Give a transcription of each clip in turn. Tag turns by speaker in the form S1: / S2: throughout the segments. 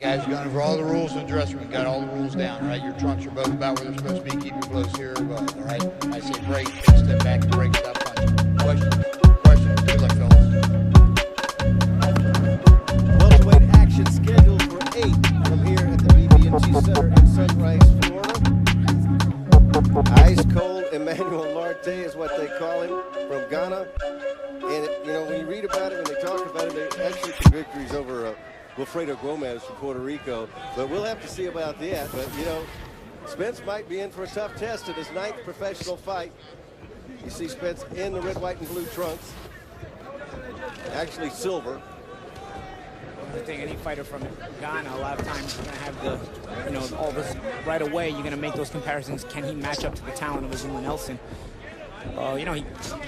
S1: Guys, you've gone over all the rules in the dressing room. Got all the rules down, right? Your trunks are both about where they're supposed to be. Keep your gloves here above, all right? I say break, take a step back, and break without punching. Question. Good luck, fellas.
S2: Welterweight action scheduled for 8 from here at the BB&T Center in Sunrise, Florida. Ice cold Emmanuel Larte is what they call him, from Ghana. And, when you read about him and they talk about him, they actually get victories over Wilfredo Gomez from Puerto Rico. But we'll have to see about that. But, Spence might be in for a tough test in his 9th professional fight. You see Spence in the red, white, and blue trunks. Actually silver.
S3: I think any fighter from Ghana, a lot of times you're going to have the, all this right away. You're going to make those comparisons. Can he match up to the talent of Azula Nelson?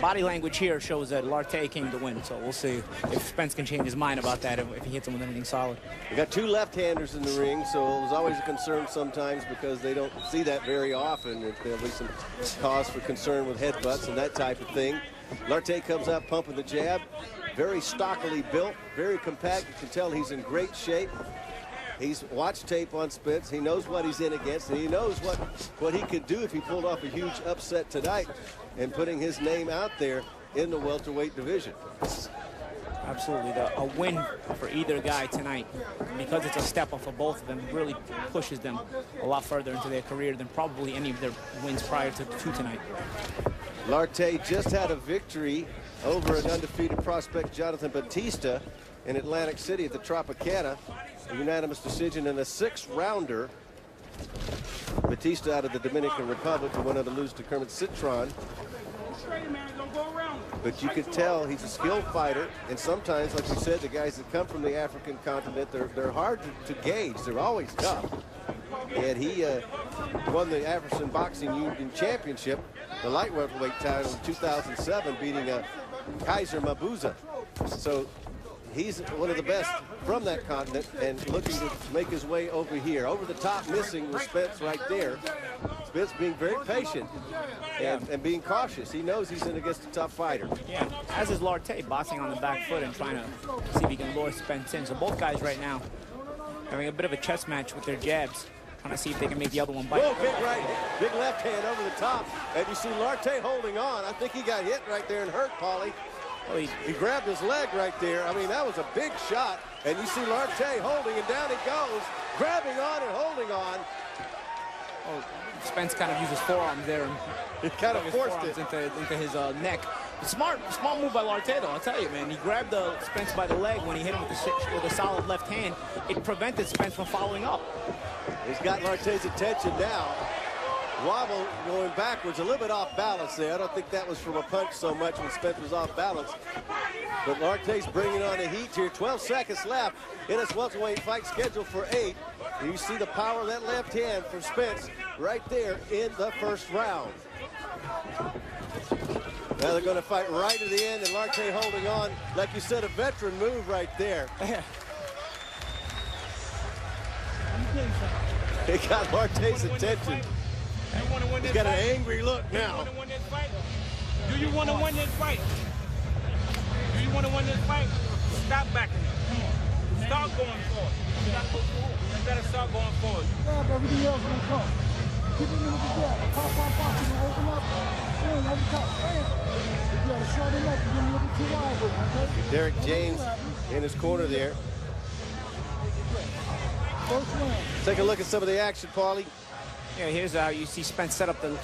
S3: Body language here shows that Larte came to win. So we'll see if Spence can change his mind about that if he hits him with anything solid.
S2: We got 2 left-handers in the ring, so it was always a concern sometimes because they don't see that very often. There'll be some cause for concern with headbutts and that type of thing. Larte comes out pumping the jab. Very stockily built, very compact. You can tell he's in great shape. He's watched tape on Spence. He knows what he's in against, and he knows what he could do if he pulled off a huge upset tonight and putting his name out there in the welterweight division.
S3: Absolutely. A win for either guy tonight, because it's a step up for both of them, really pushes them a lot further into their career than probably any of their wins prior to tonight.
S2: Larte just had a victory over an undefeated prospect, Jonathan Batista, in Atlantic City at the Tropicana. A unanimous decision in a 6-rounder. Batista out of the Dominican Republic, who went on to lose to Kermit Citron. But you could tell he's a skilled fighter, and sometimes, like you said, the guys that come from the African continent, they're hard to gauge. They're always tough. And he won the African Boxing Union Championship, the light welterweight title in 2007, beating Kaiser Mabuza. So he's one of the best from that continent and looking to make his way over here. Over the top, missing with Spence right there. Spence being very patient and being cautious. He knows he's in against a tough fighter.
S3: Yeah, as is Larte, boxing on the back foot and trying to see if he can lure Spence in. So both guys right now having a bit of a chess match with their jabs, trying to see if they can make the other one bite.
S2: Whoa, big right, big left hand over the top. And you see Larte holding on. I think he got hit right there and hurt, Paulie. Well, he grabbed his leg right there. I mean, that was a big shot. And you see Larte holding, and down he goes, grabbing on and holding on.
S3: Oh, Spence kind of used his forearms there and
S2: he kind of forced it
S3: into his neck. Smart move by Larte, though. I'll tell you, man. He grabbed Spence by the leg when he hit him with a solid left hand. It prevented Spence from following up.
S2: He's got Larte's attention now. Wobble going backwards, a little bit off balance there. I don't think that was from a punch so much when Spence was off balance. But Larte's bringing on the heat here. 12 seconds left in this welterweight fight scheduled for 8. And you see the power of that left hand for Spence right there in the first round. Now they're going to fight right to the end, and Larte holding on. Like you said, a veteran move right there. He got Larte's attention. He's got an angry look now.
S4: Do you want to win this fight? Do you want to win this fight? Stop backing up. Come on. Start going forward. You gotta start going forward.
S5: Everything else will come. Keep it in with the jab. Pop, pop, pop. You know, open up. Bang, over top. Bam. You gotta short him up. You're getting a little too wide with him, okay?
S2: Derek James in his corner there.
S5: First round.
S2: Take a look at some of the action, Paulie.
S3: Yeah, here's how you see Spence set up the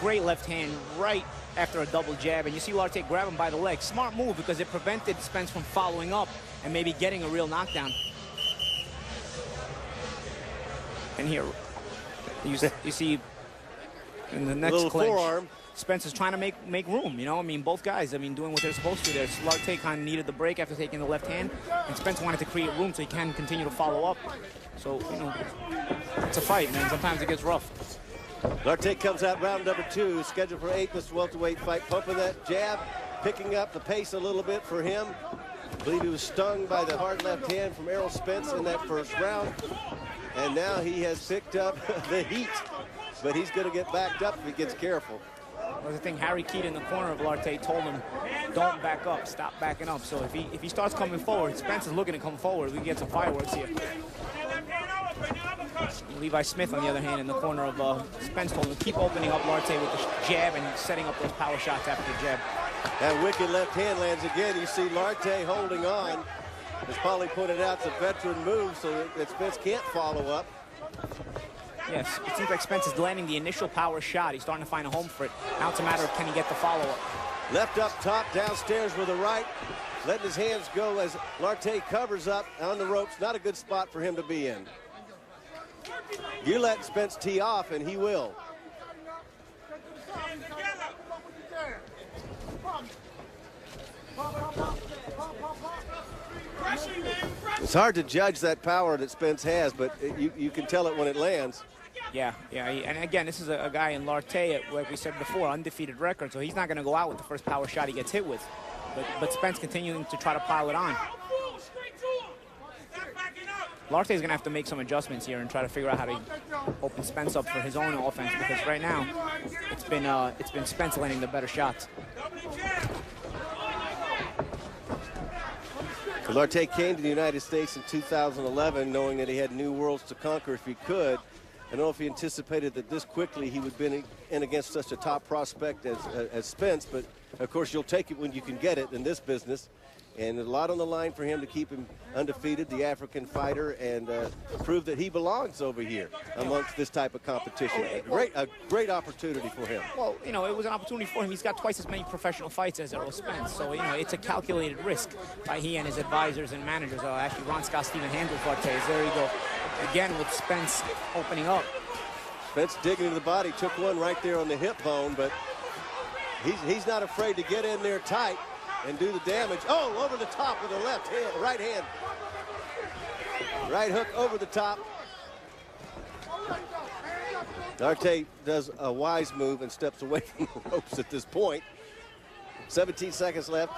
S3: great left hand right after a double jab, and you see Larte grab him by the leg. Smart move because it prevented Spence from following up and maybe getting a real knockdown. And here, you see in the next clinch,
S2: forearm.
S3: Spence is trying to make room, I mean, both guys, doing what they're supposed to there. Larte kind of needed the break after taking the left hand, and Spence wanted to create room so he can continue to follow up. So, it's a fight, man. Sometimes it gets rough.
S2: Larte comes out round number 2, scheduled for 8 this welterweight fight. Pumping that jab, picking up the pace a little bit for him. I believe he was stung by the hard left hand from Errol Spence in that first round. And now he has picked up the heat. But he's going to get backed up if he gets careful.
S3: Well, the thing, Harry Keat in the corner of Larte told him, don't back up, stop backing up. So if he starts coming forward, Spence is looking to come forward. We can get some fireworks here. Levi Smith, on the other hand, in the corner of Spence, told him to keep opening up Lartey with the jab and setting up those power shots after the jab.
S2: That wicked left hand lands again. You see Lartey holding on. As Paulie pointed out, it's a veteran move so that Spence can't follow up.
S3: Yes, it seems like Spence is landing the initial power shot. He's starting to find a home for it. Now it's a matter of can he get the follow-up.
S2: Left up top, downstairs with a right. Letting his hands go as Lartey covers up on the ropes. Not a good spot for him to be in. You let Spence tee off, and he will. It's hard to judge that power that Spence has, but you can tell it when it lands.
S3: Yeah, and again, this is a guy in Lartey, like we said before, undefeated record, so he's not going to go out with the first power shot he gets hit with. But Spence continuing to try to pile it on. Lartey is going to have to make some adjustments here and try to figure out how to open Spence up for his own offense, because right now it's been Spence landing the better shots.
S2: Lartey came to the United States in 2011 knowing that he had new worlds to conquer if he could. I don't know if he anticipated that this quickly he would be in against such a top prospect as Spence, but of course you'll take it when you can get it in this business. And a lot on the line for him to keep him undefeated, the African fighter, and prove that he belongs over here amongst this type of competition. A great opportunity for him.
S3: Well, you know, it was an opportunity for him. He's got twice as many professional fights as Errol Spence. So, you know, it's a calculated risk by he and his advisors and managers. Actually, Ron Scott Stephen handles Lartey. There you go. Again with Spence opening up.
S2: Spence digging into the body, took one right there on the hip bone, but he's not afraid to get in there tight and do the damage. Oh, over the top with the left hand, right hand. Right hook over the top. Lartey does a wise move and steps away from the ropes at this point. 17 seconds left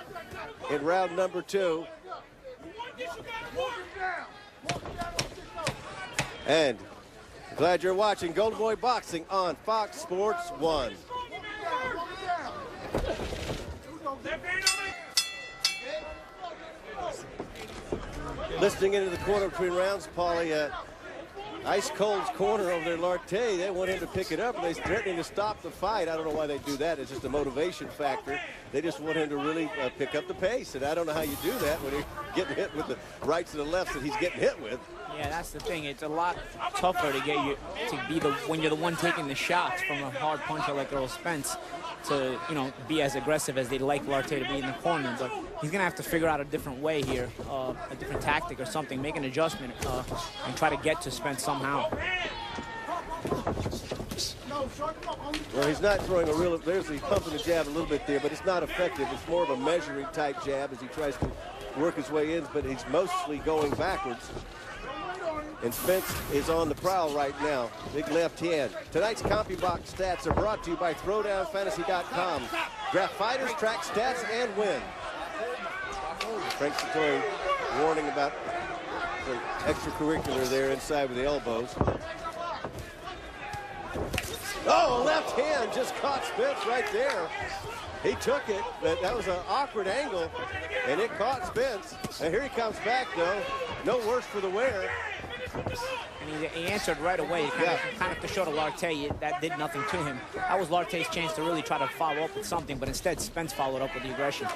S2: in round number 2. And glad you're watching Golden Boy Boxing on Fox Sports 1. Listening into the corner between rounds, Paulie, ice cold's corner over there, Lartey. They want him to pick it up, and they're threatening to stop the fight. I don't know why they do that. It's just a motivation factor. They just want him to really pick up the pace, and I don't know how you do that when you're getting hit with the rights and the lefts that he's getting hit with.
S3: Yeah, that's the thing. It's a lot tougher to get you to be when you're the one taking the shots from a hard puncher like Errol Spence to, you know, be as aggressive as they'd like Lartey to be in the corner. But he's going to have to figure out a different way here, a different tactic or something, make an adjustment and try to get to Spence somehow.
S2: Well, he's not throwing a real, he's pumping the jab a little bit there, but it's not effective. It's more of a measuring type jab as he tries to work his way in, but he's mostly going backwards. And Spence is on the prowl right now. Big left hand. Tonight's CompuBox stats are brought to you by ThrowdownFantasy.com. Draft fighters, track stats, and win. Frank Satori warning about the extracurricular there inside with the elbows. Oh, a left hand just caught Spence right there. He took it, but that was an awkward angle, and it caught Spence. And here he comes back, though. No worse for the wear.
S3: And he answered right away, kind of to show to Lartey that did nothing to him. That was Lartey's chance to really try to follow up with something, but instead Spence followed up with the aggression.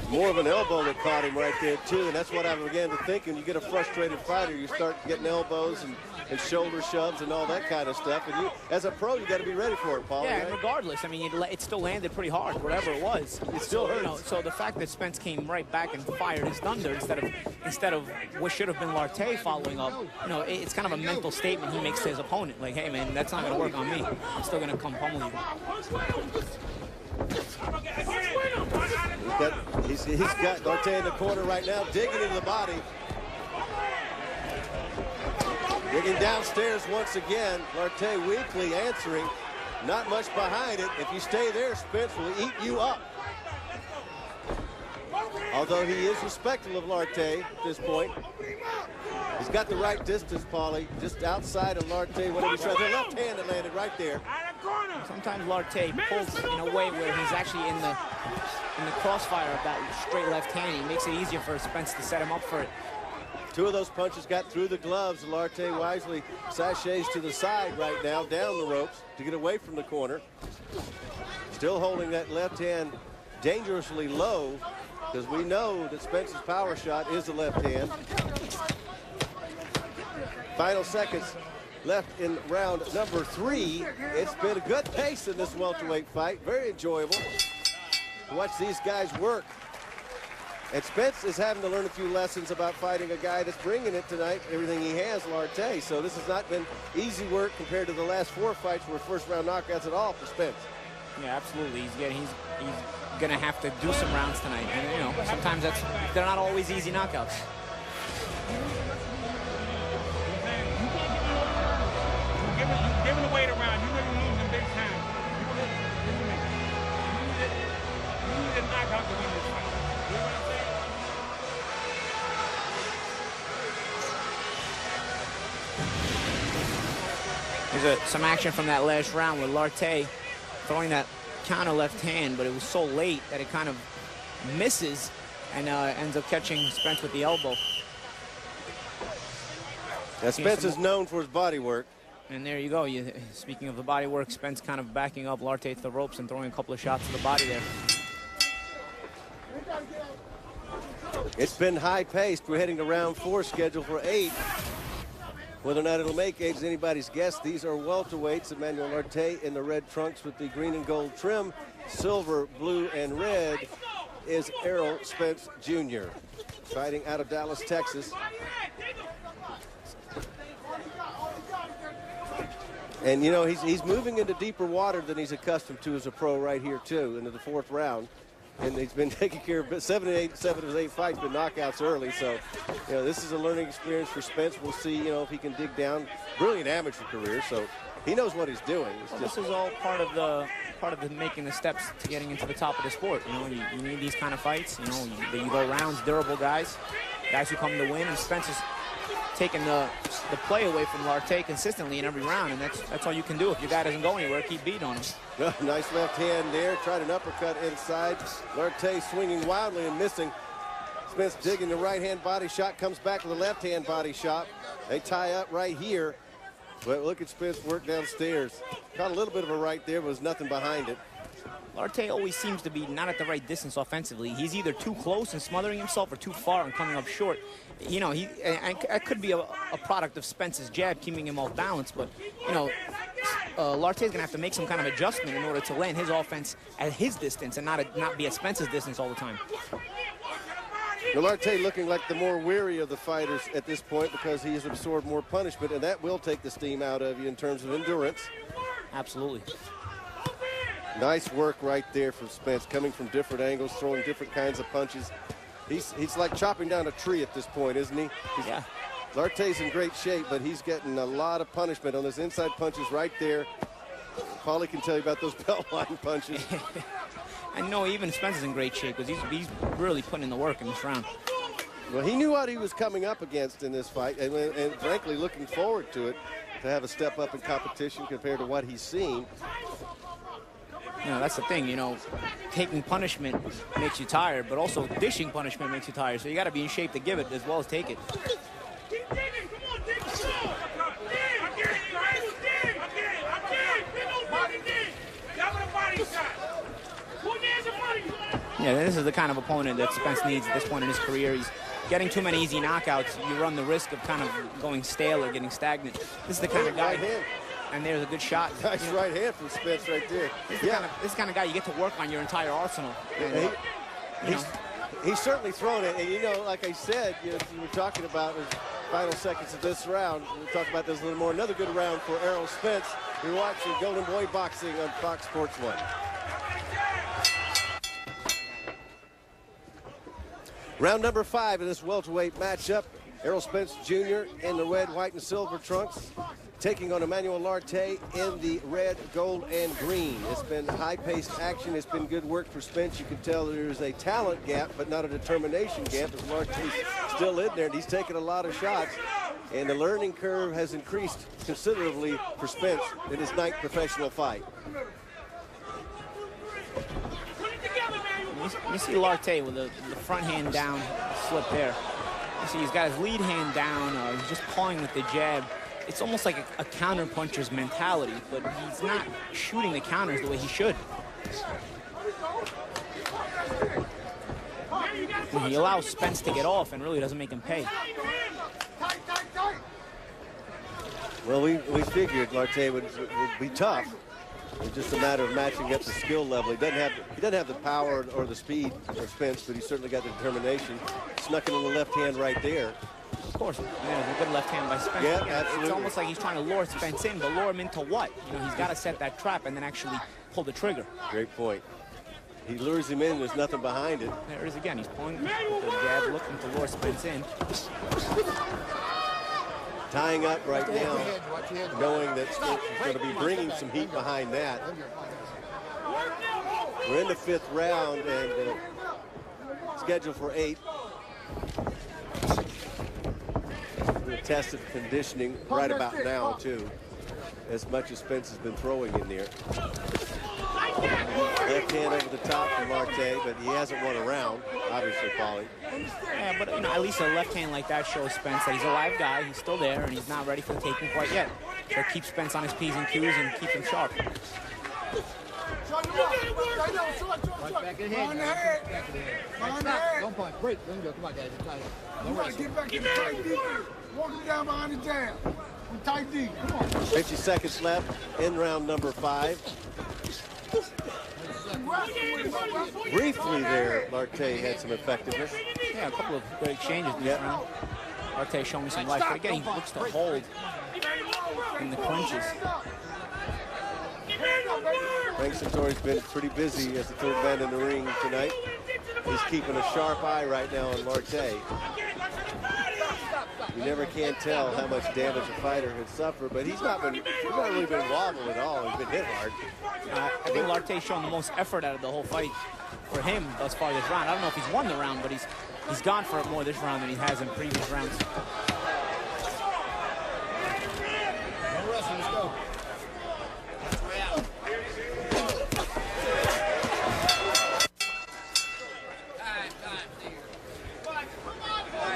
S2: More of an elbow that caught him right there, too, and that's what I began to think. When you get a frustrated fighter, you start getting elbows and shoulder shoves and all that kind of stuff. And you, as a pro, you got to be ready for it, Paul.
S3: Yeah,
S2: right?
S3: and regardless, I mean, it still landed pretty hard, whatever it was.
S2: It still hurts.
S3: You know, so the fact that Spence came right back and fired his thunder instead of what should have been Lartey following up, you know, it's kind of a mental statement he makes to his opponent. Like, hey, man, that's not going to work on me. I'm still going to come pummel you.
S2: He's got Lartey in the corner right now, digging into the body. Digging downstairs once again. Lartey weakly answering. Not much behind it. If you stay there, Spence will eat you up. Although he is respectful of Lartey at this point. He's got the right distance, Paulie. Just outside of Lartey. Whatever he tries. The left hand that landed right there.
S3: Sometimes Lartey pulls in a way where he's actually in the crossfire of that straight left hand. He makes it easier for Spence to set him up for it.
S2: 2 of those punches got through the gloves. Larte wisely sachets to the side right now, down the ropes to get away from the corner. Still holding that left hand dangerously low, because we know that Spence's power shot is the left hand. Final seconds left in round number 3. It's been a good pace in this welterweight fight. Very enjoyable to watch these guys work. And Spence is having to learn a few lessons about fighting a guy that's bringing it tonight, everything he has, Larte. So this has not been easy work compared to the last 4 fights where first round knockouts at all for Spence.
S3: Yeah, absolutely. He's gonna have to do some rounds tonight, and you know, sometimes they're not always easy knockouts.
S4: You're giving away the round. You're going to lose in big time. You need a knockout to win this fight. You know what I'm saying?
S3: There's some action from that last round with Larte throwing that counter left hand, but it was so late that it kind of misses and ends up catching Spence with the elbow.
S2: Now, Spence is known for his body work.
S3: And there you go. Speaking of the body work, Spence kind of backing up Larte to the ropes and throwing a couple of shots to the body there.
S2: It's been high-paced. We're heading to round 4, scheduled for 8. Whether or not it'll make 8 is anybody's guess. These are welterweights. Emmanuel Larte in the red trunks with the green and gold trim. Silver, blue, and red is Errol Spence Jr. fighting out of Dallas, Texas. And, you know, he's moving into deeper water than he's accustomed to as a pro right here, too, into the 4th round. And he's been taking care of 7 of his 8 fights, but knockouts early. So, you know, this is a learning experience for Spence. We'll see, you know, if he can dig down. Brilliant amateur career, so he knows what he's doing.
S3: This is all part of the making the steps to getting into the top of the sport. You know, you need these kind of fights. You know, you go rounds, durable guys who come to win. And Spence is taking the play away from Larte consistently in every round, and that's all you can do. If your guy doesn't go anywhere, keep beating on him.
S2: Nice left hand there. Tried an uppercut inside. Larte swinging wildly and missing. Spence digging the right hand body shot, comes back with a left hand body shot. They tie up right here. But look at Spence work downstairs. Caught a little bit of a right there, but was nothing behind it.
S3: Larte always seems to be not at the right distance offensively. He's either too close and smothering himself or too far and coming up short. You know, it could be a product of Spence's jab keeping him off balance, but, you know, Larte's going to have to make some kind of adjustment in order to land his offense at his distance and not be at Spence's distance all the time.
S2: Larte looking like the more weary of the fighters at this point because he has absorbed more punishment, and that will take the steam out of you in terms of endurance.
S3: Absolutely.
S2: Nice work right there from Spence, coming from different angles, throwing different kinds of punches. He's like chopping down a tree at this point, isn't he?
S3: Yeah.
S2: Larte's in great shape, but he's getting a lot of punishment on those inside punches right there. Paulie can tell you about those belt line punches.
S3: I know even Spence is in great shape because he's really putting in the work in this round.
S2: Well, he knew what he was coming up against in this fight, and frankly looking forward to it, to have a step up in competition compared to what he's seen.
S3: You know, that's the thing, you know, taking punishment makes you tired, but also dishing punishment makes you tired. So you got to be in shape to give it as well as take it. Yeah, this is the kind of opponent that Spence needs at this point in his career. He's getting too many easy knockouts. You run the risk of kind of going stale or getting stagnant. This is the kind of guy. And there's a good shot.
S2: Nice right hand from Spence right there.
S3: This is the kind of guy you get to work on your entire arsenal. And,
S2: he's certainly thrown it. And, you know, like I said, you were talking about the final seconds of this round. We'll talk about this a little more. Another good round for Errol Spence. You're watching Golden Boy Boxing on Fox Sports 1. Round number 5 in this welterweight matchup. Errol Spence Jr. in the red, white, and silver trunks, taking on Emmanuel Larte in the red, gold, and green. It's been high-paced action. It's been good work for Spence. You can tell there's a talent gap, but not a determination gap, as Larte's still in there, and he's taken a lot of shots. And the learning curve has increased considerably for Spence in his 9th professional fight.
S3: You see Larte with the front hand down slip there. You see, he's got his lead hand down. He's just pawing with the jab. It's almost like a counter-puncher's mentality, but he's not shooting the counters the way he should. And he allows Spence to get off and really doesn't make him pay.
S2: Well, we figured Lartey would be tough. It's just a matter of matching up the skill level. He doesn't have the power or the speed of Spence, but he's certainly got the determination. Snuck it on the left hand right there.
S3: Of course, a good left hand by Spence.
S2: Yeah, absolutely.
S3: It's almost like he's trying to lure Spence in, but lure him into what? He's got to set that trap and then actually pull the trigger.
S2: Great point. He lures him in, there's nothing behind it.
S3: There it is again. He's pulling the jab, looking to lure Spence in.
S2: Tying up right now, knowing that Spence is going to be bringing some heat behind that. We're in the 5th round and scheduled for 8. We'll test of conditioning right about now, too, as much as Spence has been throwing in there. Left hand over the top from Lartey, but he hasn't won a round, obviously, Paulie.
S3: Yeah, but at least a left hand like that shows Spence that he's a live guy, he's still there, and he's not ready for the taking quite yet. So keep Spence on his P's and Q's and keep him sharp.
S1: Back in the head. Don't punch. Break. Let me go. Come on, guys.
S5: You gotta get back in the tight D. Walk him down behind the jab. Tight D. Come on.
S2: 50 seconds left in round number 5. Briefly there, Lartey had some effectiveness.
S3: Yeah, a couple of good exchanges in this round. Lartey showing some life, but again, he looks to hold in the clinches.
S2: Frank Sartori's been pretty busy as the 3rd man in the ring tonight. He's keeping a sharp eye right now on Lartey. You never can tell how much damage a fighter can suffer, but he's not really been wobbled at all. He's been hit hard.
S3: I think Lartey's shown the most effort out of the whole fight for him thus far this round. I don't know if he's won the round, but he's gone for it more this round than he has in previous rounds.
S1: Let's go.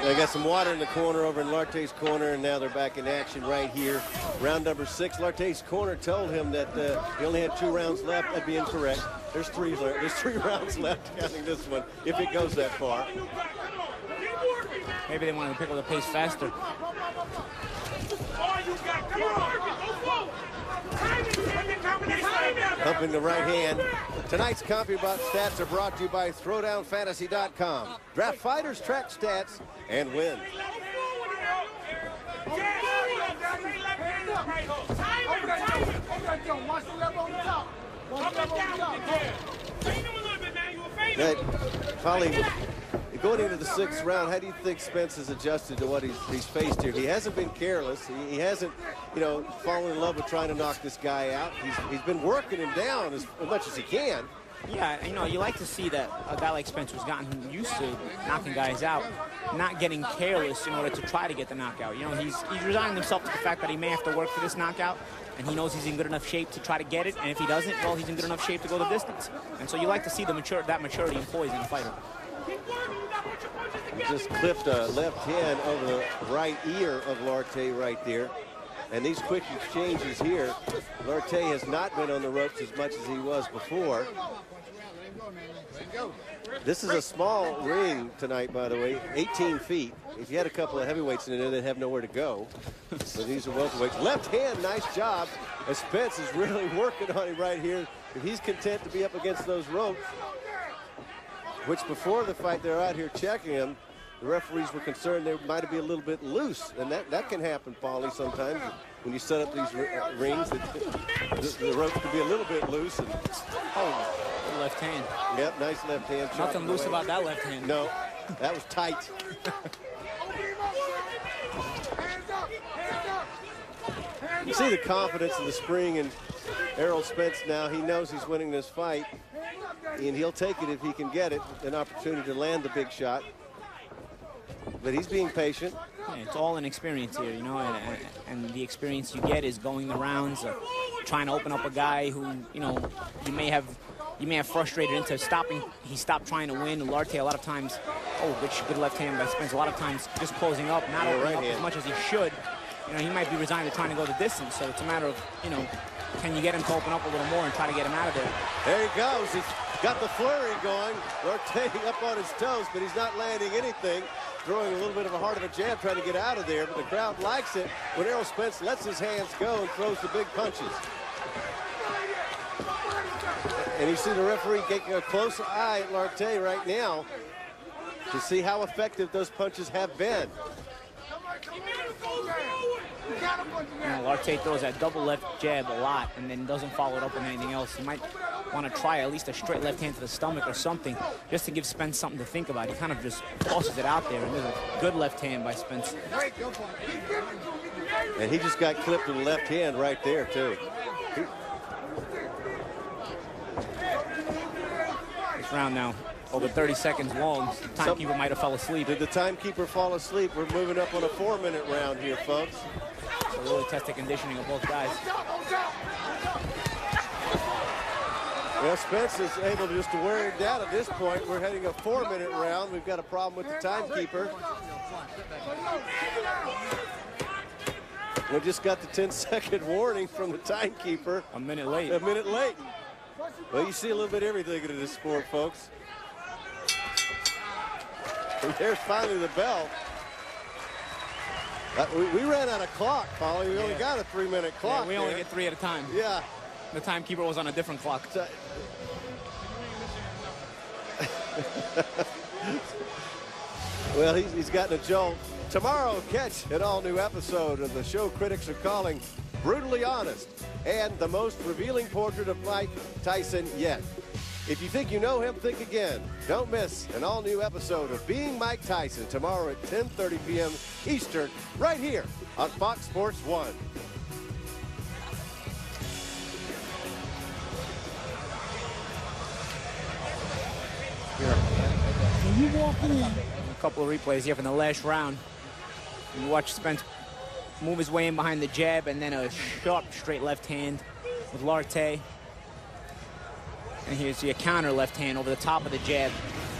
S2: They got some water in the corner over in Lartey's corner, and now they're back in action right here. Round number 6. Lartey's corner told him that he only had 2 rounds left. That'd be incorrect. There's 3 rounds left, counting this one, if it goes that far.
S3: Maybe they wanted to pick up the pace faster.
S2: Pumping the right hand. Tonight's CompuBot stats are brought to you by ThrowdownFantasy.com. Draft fighters, track stats, and win. Polly, going into the 6th round, how do you think Spence has adjusted to what he's faced here? He hasn't been careless. He hasn't, fallen in love with trying to knock this guy out. He's been working him down as much as he can.
S3: Yeah, you like to see that a guy like Spence who's gotten used to knocking guys out, not getting careless in order to try to get the knockout. He's resigned himself to the fact that he may have to work for this knockout, and he knows he's in good enough shape to try to get it, and if he doesn't, well, he's in good enough shape to go the distance. And so you like to see that maturity and poise in a fighter.
S2: He just clipped a left hand over the right ear of Lartey right there. And these quick exchanges here, Lartey has not been on the ropes as much as he was before. This is a small ring tonight, by the way, 18 feet. If you had a couple of heavyweights in there, they'd have nowhere to go. So these are welterweights. Left hand, nice job. As Spence is really working on him right here. If he's content to be up against those ropes, which before the fight they're out here checking him, the referees were concerned they might be a little bit loose, and that can happen, Paulie, sometimes when you set up these rings. The ropes can be a little bit loose. And,
S3: left hand.
S2: Yep, nice left hand.
S3: Nothing loose about that left hand.
S2: No, that was tight. You see the confidence and the spring in Errol Spence now. He knows he's winning this fight, and he'll take it if he can get it, an opportunity to land the big shot. But he's being patient.
S3: Yeah, it's all an experience here, and the experience you get is going the rounds, trying to open up a guy who, you may have frustrated into stopping. He stopped trying to win. Lartey a lot of times Oh, good left hand by Spence. A lot of times just closing up, not opening up as much as he should. You know, he might be resigned to trying to go the distance, so it's a matter of, you know, can you get him to open up a little more and try to get him out of there?
S2: There he goes. He's got the flurry going. Larte up on his toes, but he's not landing anything. Throwing a little bit of a heart of a jab, trying to get out of there, but the crowd likes it when Errol Spence lets his hands go and throws the big punches. And you see the referee taking a close eye at Larte right now to see how effective those punches have been.
S3: You know, Larte throws that double left jab a lot and then doesn't follow it up with anything else. He might want to try at least a straight left hand to the stomach or something just to give Spence something to think about. He kind of just tosses it out there, and there's a good left hand by Spence.
S2: And he just got clipped with the left hand right there, too.
S3: This round now over 30 seconds long. The timekeeper might have fell asleep.
S2: Did the timekeeper fall asleep? We're moving up on a 4-minute round here, folks.
S3: So really test the conditioning of both guys.
S2: Well, Spence is able just to wear it down at this point. We're heading a 4-minute round. We've got a problem with the timekeeper. We just got the 10-second warning from the timekeeper.
S3: A minute late.
S2: A minute late. Well, you see a little bit of everything in this sport, folks. And there's finally the bell. We ran out of clock, Polly. We only got a 3-minute clock.
S3: Yeah, we only get 3 at a time.
S2: Yeah.
S3: The timekeeper was on a different clock.
S2: Well, he's gotten a jolt. Tomorrow, catch an all-new episode of the show critics are calling Brutally Honest and the most revealing portrait of Mike Tyson yet. If you think you know him, think again. Don't miss an all-new episode of Being Mike Tyson tomorrow at 10:30 p.m. Eastern, right here on Fox Sports 1.
S5: When you walk in,
S3: A couple of replays here from the last round. You watch Spence move his way in behind the jab and then a sharp straight left hand with Larte. And here's your counter left hand over the top of the jab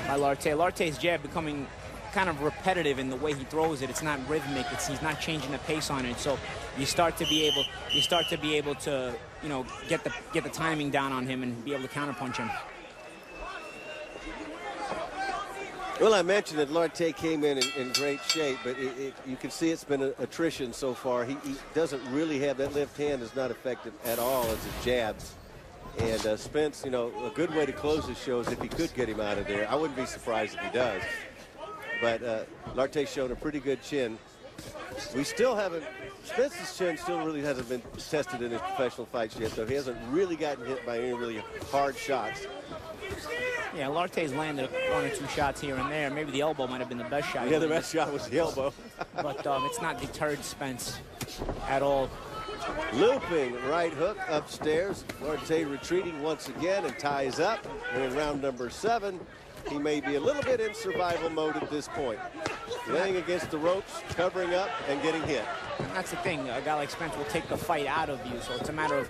S3: by Larte. Larte's jab becoming kind of repetitive in the way he throws it. It's not rhythmic. He's not changing the pace on it. So you start to be able to, you know, get the timing down on him and be able to counterpunch him.
S2: Well, I mentioned that Larte came in great shape, but you can see it's been attrition so far. He doesn't really have that left hand is not effective at all as it jabs. And Spence, you know, a good way to close his show is if he could get him out of there. I wouldn't be surprised if he does. But Larte's shown a pretty good chin. We still haven't, Spence's chin still really hasn't been tested in his professional fights yet, so he hasn't really gotten hit by any really hard shots.
S3: Yeah, Larte's landed 1 or 2 shots here and there. Maybe the elbow might have been the best shot.
S2: Yeah, the best shot was the elbow.
S3: But it's not deterred Spence at all.
S2: Looping right hook upstairs. Larte retreating once again and ties up. And in round number 7, he may be a little bit in survival mode at this point. Laying against the ropes, covering up, and getting hit.
S3: And that's the thing. A guy like Spence will take the fight out of you. So it's a matter of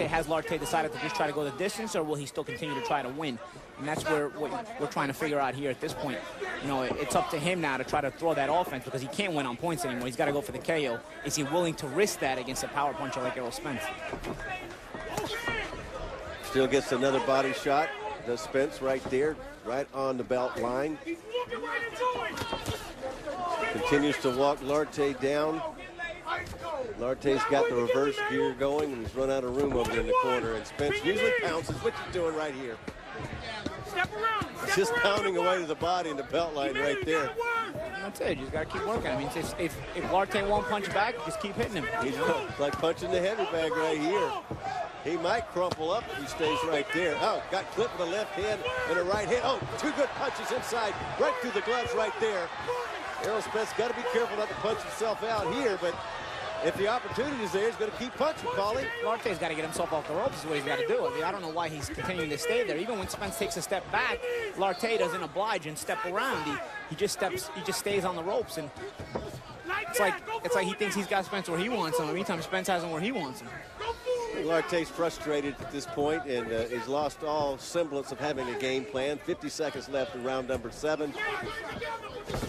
S3: has Larte decided to just try to go the distance, or will he still continue to try to win? And that's what we're trying to figure out here at this point. You know, it's up to him now to try to throw that offense because he can't win on points anymore. He's got to go for the KO. Is he willing to risk that against a power puncher like Errol Spence?
S2: Still gets another body shot. Does Spence right there, right on the belt line. Continues to walk Larte down. Larte's got the reverse gear going, and he's run out of room over there in the corner. And Spence usually pounces. What you doing right here? He's just pounding away to the body and the belt line right there.
S3: That's it. You just got to keep working. I mean, if Larte won't punch back, just keep hitting him.
S2: He's like punching the heavy bag right here. He might crumple up if he stays right there. Oh, got clipped with a left hand and a right hand. Oh, 2 good punches inside, right through the gloves right there. Errol Spence got to be careful not to punch himself out here, but if the opportunity is there, he's going to keep punching, Paulie.
S3: Larte's got to get himself off the ropes is what he's got to do. I mean, I don't know why he's continuing to stay there. Even when Spence takes a step back, Larte doesn't oblige and step around. He just stays on the ropes, and it's like he thinks he's got Spence where he wants him. Meantime, Spence has him where he wants him.
S2: Larte's frustrated at this point, and he's lost all semblance of having a game plan. 50 seconds left in round number 7.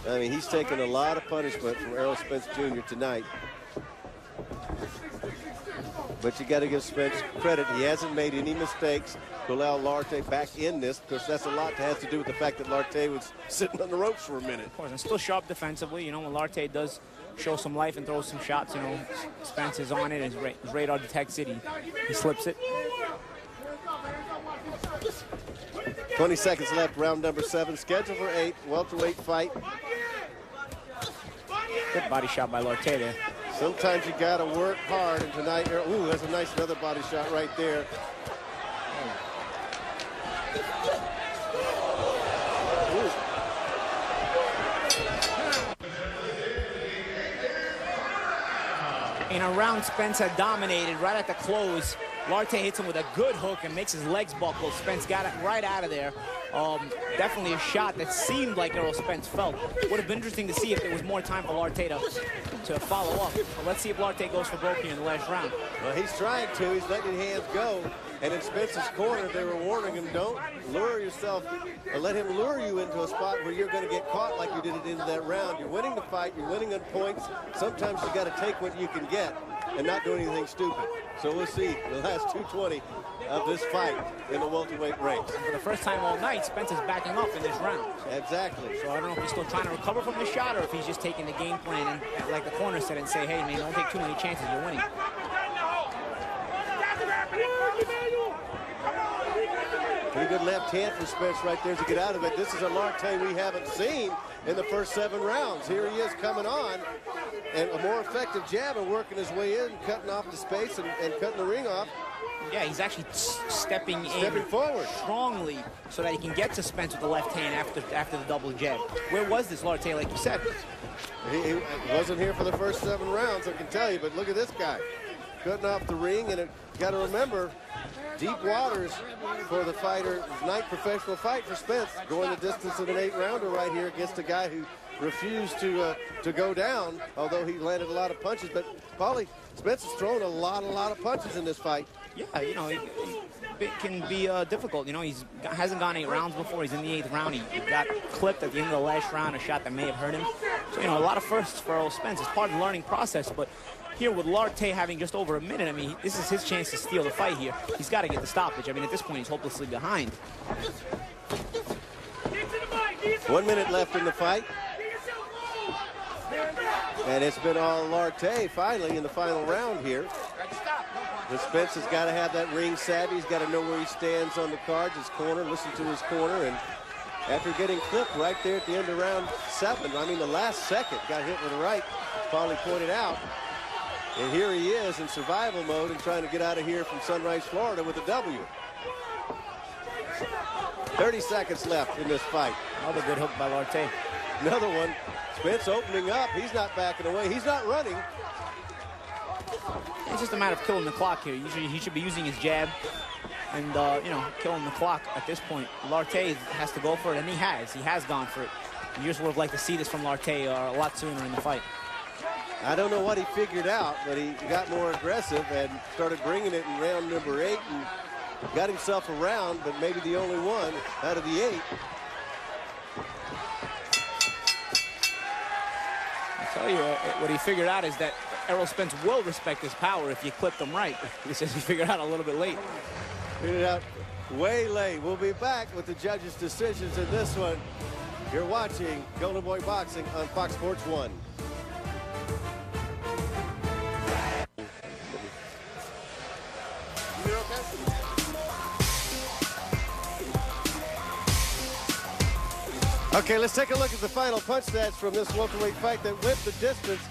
S2: I mean, he's taken a lot of punishment from Errol Spence Jr. tonight. But you got to give Spence credit. He hasn't made any mistakes to allow Larte back in this, because that's a lot that has to do with the fact that Larte was sitting on the ropes for a minute.
S3: Of course, and still sharp defensively. You know, when Larte does show some life and throws some shots, you know, Spence is on it, and his radar detects it. He slips it.
S2: 20 seconds left, round number 7. Scheduled for 8, welterweight fight.
S3: Good body shot by Larte there.
S2: Sometimes you got to work hard, and tonight, ooh, that's a nice another body shot right there.
S3: In a round Spence had dominated right at the close. Larte hits him with a good hook and makes his legs buckle. Spence got it right out of there. Definitely a shot that seemed like Errol Spence felt. Would have been interesting to see if there was more time for Larte to follow up. But let's see if Larte goes for broke here in the last round.
S2: Well, he's trying to. He's letting hands go. And in Spence's corner, they were warning him, don't lure yourself, or let him lure you into a spot where you're going to get caught like you did at the end of that round. You're winning the fight. You're winning on points. Sometimes you got to take what you can get and not do anything stupid. So we'll see the last 2:20 of this fight in the welterweight race.
S3: And for the first time all night, Spence is backing up in this round.
S2: Exactly.
S3: So I don't know if he's still trying to recover from the shot or if he's just taking the game plan and like the corner said and say, hey, man, don't take too many chances. You're winning.
S2: Pretty good left hand for Spence right there to get out of it. This is a Larte we haven't seen in the first 7 rounds. Here he is coming on, and a more effective jab and working his way in, cutting off the space and cutting the ring off.
S3: Yeah, he's actually stepping
S2: forward
S3: strongly so that he can get to Spence with the left hand after the double jab. Where was this Larte, like you said?
S2: He wasn't here for the first 7 rounds, I can tell you, but look at this guy. Cutting off the ring, and you got to remember, deep waters for the fighter. Ninth professional fight for Spence, going the distance of an 8-rounder right here against a guy who refused to go down, although he landed a lot of punches. But Paulie, Spence has thrown a lot of punches in this fight.
S3: Yeah, you know, it can be difficult. You know, hasn't gone 8 rounds before. He's in the 8th round. He got clipped at the end of the last round, a shot that may have hurt him. So, you know, a lot of firsts for Errol Spence. It's part of the learning process, but here with Larte having just over a minute, I mean, this is his chance to steal the fight here. He's got to get the stoppage. I mean, at this point, he's hopelessly behind.
S2: 1 minute left in the fight. And it's been all Larte finally in the final round here. But Spence has got to have that ring savvy. He's got to know where he stands on the cards, his corner, listen to his corner. And after getting clipped right there at the end of round 7, I mean, the last second, got hit with the right, Paulie pointed out. And here he is in survival mode and trying to get out of here from Sunrise, Florida with a W. 30 seconds left in this fight.
S3: Another good hook by Larte.
S2: Another one. Spence opening up. He's not backing away. He's not running.
S3: It's just a matter of killing the clock here. Usually he should be using his jab and, you know, killing the clock at this point. Larte has to go for it, and he has. He has gone for it. You just would have liked to see this from Larte a lot sooner in the fight.
S2: I don't know what he figured out, but he got more aggressive and started bringing it in round number 8 and got himself a round, but maybe the only one out of the 8.
S3: I tell you, what he figured out is that Errol Spence will respect his power if you clip them right. He says he figured out a little bit late.
S2: Figured it out way late. We'll be back with the judges' decisions in this one. You're watching Golden Boy Boxing on Fox Sports 1. Okay, let's take a look at the final punch stats from this welterweight fight that went the distance.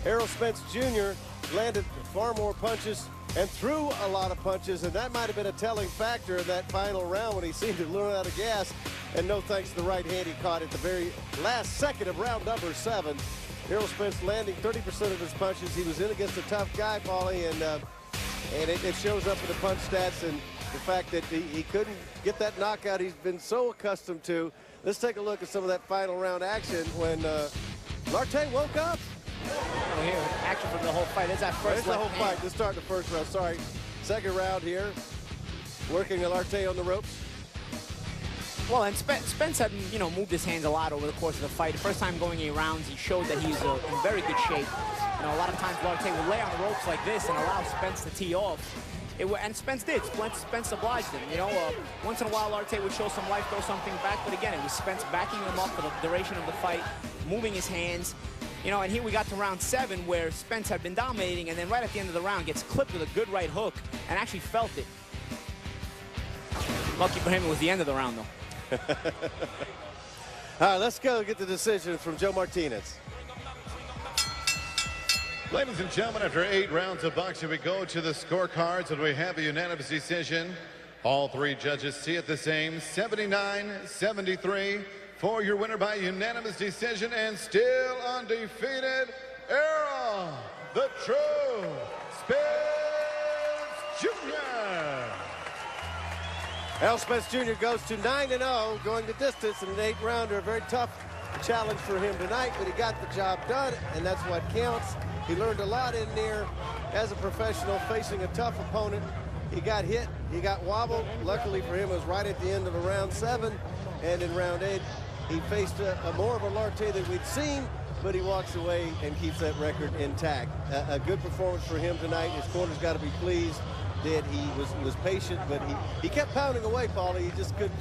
S2: Errol Spence Jr. landed far more punches and threw a lot of punches, and that might have been a telling factor in that final round when he seemed to run out of gas. And no thanks to the right hand he caught at the very last second of round number 7. Errol Spence landing 30% of his punches. He was in against a tough guy, Paulie, and it shows up in the punch stats and the fact that he couldn't get that knockout he's been so accustomed to. Let's take a look at some of that final round action when Larte woke up.
S3: Oh, here, action from the whole fight. There's that first
S2: There's the whole
S3: left hand.
S2: fight. Let's start the first round. Sorry. second round here, working Olarte on the ropes.
S3: Well, and Spence had, moved his hands a lot over the course of the fight. The first time going 8 rounds, he showed that he's in very good shape. A lot of times Olarte would lay on the ropes like this and allow Spence to tee off. And Spence did. Spence obliged him. Once in a while, Olarte would show some life, throw something back. But again, it was Spence backing him up for the duration of the fight, moving his hands. And here we got to round 7 where Spence had been dominating, and then right at the end of the round gets clipped with a good right hook and actually felt it. Lucky for him, it was the end of the round, though.
S2: All right, let's go get the decision from Joe Martinez.
S6: Ladies and gentlemen, after 8 rounds of boxing, we go to the scorecards, and we have a unanimous decision. All 3 judges see it the same, 79-73 for your winner by unanimous decision, and still undefeated, Errol, the True Spence Jr.
S2: Errol Spence Jr. goes to 9-0, going the distance in an 8-rounder. A very tough challenge for him tonight, but he got the job done, and that's what counts. He learned a lot in there as a professional, facing a tough opponent. He got hit, he got wobbled. Luckily for him, it was right at the end of round 7, and in round 8, he faced a more of a Olarte than we'd seen, but he walks away and keeps that record intact. A good performance for him tonight. His corner's got to be pleased that he was patient, but he kept pounding away, Paulie. He just couldn't